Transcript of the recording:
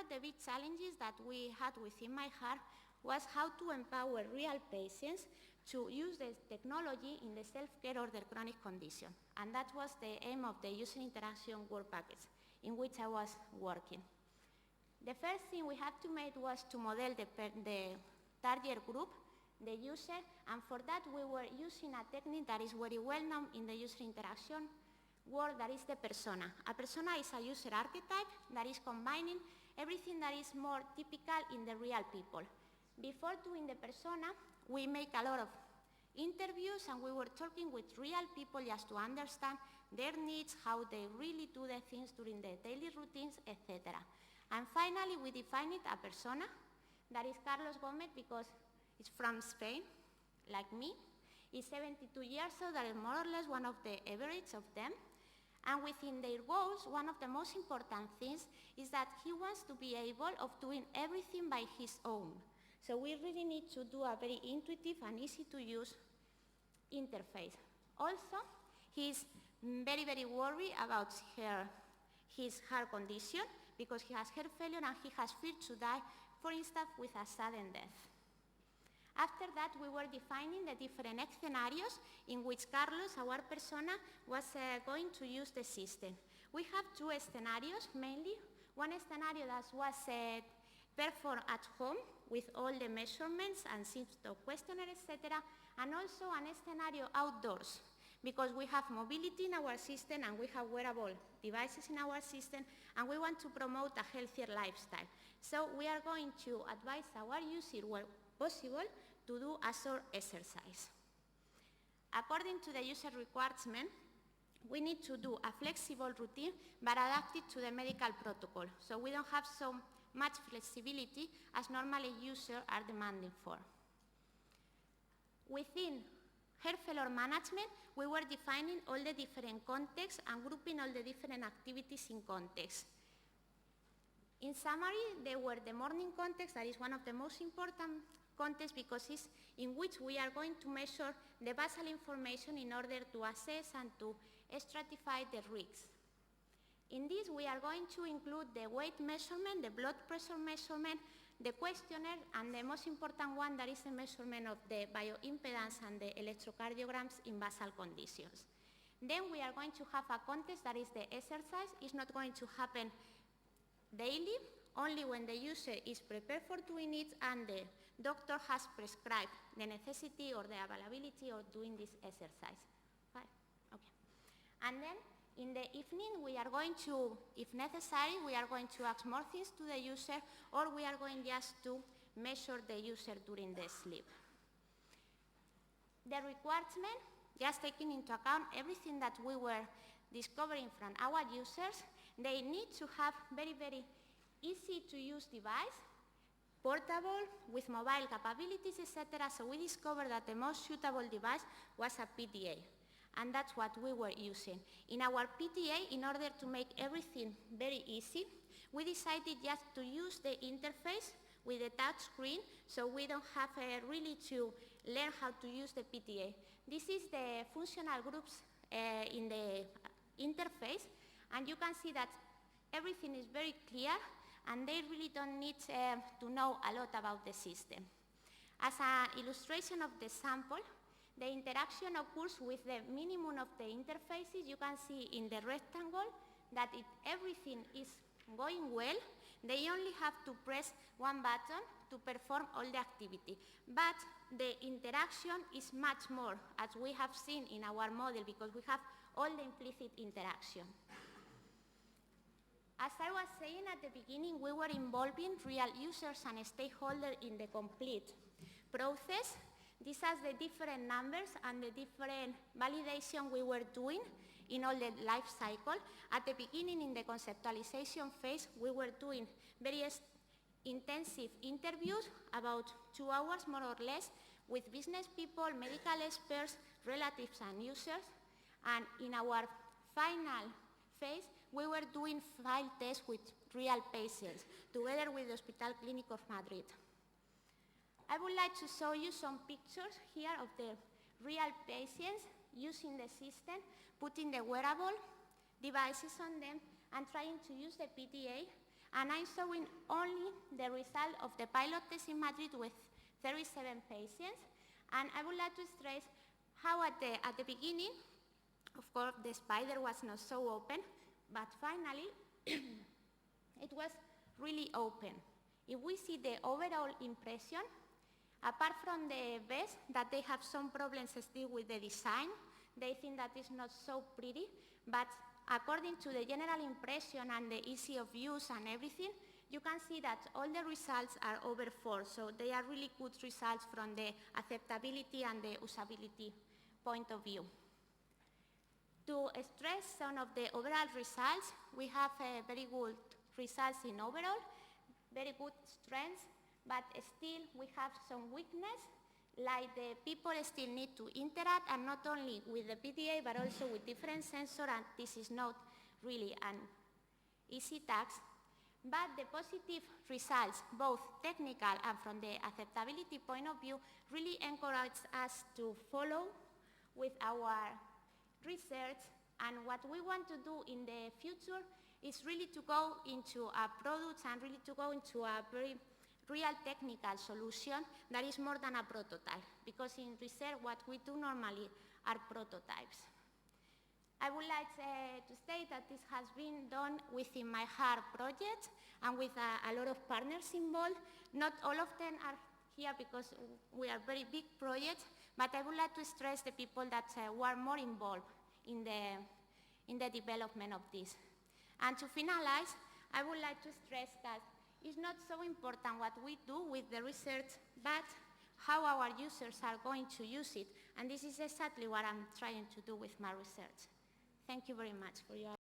of the big challenges that we had within my heart was how to empower real patients to use the technology in the self-care or their chronic condition. And that was the aim of the user interaction work package in which I was working. The first thing we had to make was to model the target group, the user, and for that we were using a technique that is very well known in the user interaction world, that is the persona. A persona is a user archetype that is combining everything that is more typical in the real people. Before doing the persona, we make a lot of interviews and we were talking with real people just to understand their needs, how they really do the things during their daily routines, etc. And finally, we defined a persona that is Carlos Gomez because it's from Spain, like me. He's 72 years old, that is more or less one of the average of them. And within their goals, one of the most important things is that he wants to be able of doing everything by his own. So we really need to do a very intuitive and easy to use interface. Also, he's very, very worried about his heart condition because he has heart failure and he has feared to die, for instance, with a sudden death. After that, we were defining the different scenarios in which Carlos, our persona, was going to use the system. We have two scenarios mainly. One scenario that was performed at home with all the measurements and symptom questionnaire, etc., and also an scenario outdoors, because we have mobility in our system and we have wearable devices in our system, and we want to promote a healthier lifestyle. So we are going to advise our user where possible to do a short exercise. According to the user requirement, we need to do a flexible routine but adapted to the medical protocol. So we don't have so much flexibility as normally users are demanding for. Within heart failure management, we were defining all the different contexts and grouping all the different activities in context. In summary, there were the morning context, that is one of the most important contexts because it's in which we are going to measure the basal information in order to assess and to stratify the risks. In this, we are going to include the weight measurement, the blood pressure measurement, the questionnaire, and the most important one, that is the measurement of the bioimpedance and the electrocardiograms in basal conditions. Then we are going to have a context that is the exercise. It's not going to happen daily, only when the user is prepared for doing it and the doctor has prescribed the necessity or the availability of doing this exercise. Right? Okay. And then in the evening, we are going to, if necessary, we are going to ask more things to the user, or we are going just to measure the user during the sleep. The requirement, just taking into account everything that we were discovering from our users, they need to have very, very easy to use device, portable, with mobile capabilities, etc. So we discovered that the most suitable device was a PTA. And that's what we were using. In our PTA, in order to make everything very easy, we decided just to use the interface with the touch screen, so we don't have really to learn how to use the PTA. This is the functional groups in the interface, and you can see that everything is very clear, and they really don't need to know a lot about the system. As an illustration of the sample, the interaction occurs with the minimum of the interfaces. You can see in the rectangle that if everything is going well, they only have to press one button to perform all the activity. But the interaction is much more, as we have seen in our model, because we have all the implicit interaction. As I was saying at the beginning, we were involving real users and stakeholders in the complete process. These are the different numbers and the different validation we were doing in all the life cycle. At the beginning, in the conceptualization phase, we were doing very intensive interviews, about 2 hours more or less, with business people, medical experts, relatives and users. And in our final phase, we were doing field tests with real patients, together with the Hospital Clínic of Madrid. I would like to show you some pictures here of the real patients using the system, putting the wearable devices on them and trying to use the PTA. And I'm showing only the result of the pilot test in Madrid with 37 patients. And I would like to stress how at the beginning, of course, the spider was not so open, but finally, it was really open. If we see the overall impression, apart from the vest, that they have some problems still with the design, they think that it's not so pretty, but according to the general impression and the ease of use and everything, you can see that all the results are over 4, so they are really good results from the acceptability and the usability point of view. To stress some of the overall results, we have very good results in overall, very good strengths, but still we have some weakness, like the people still need to interact, and not only with the PDA, but also with different sensors, and this is not really an easy task. But the positive results, both technical and from the acceptability point of view, really encourage us to follow with our research, and what we want to do in the future is really to go into a product and really to go into a very real technical solution that is more than a prototype, because in research what we do normally are prototypes. I would like to state that this has been done within my HAR project and with a lot of partners involved. Not all of them are here because we are very big projects, but I would like to stress the people that were more involved in the development of this. And to finalize, I would like to stress that it's not so important what we do with the research, but how our users are going to use it. And this is exactly what I'm trying to do with my research. Thank you very much for your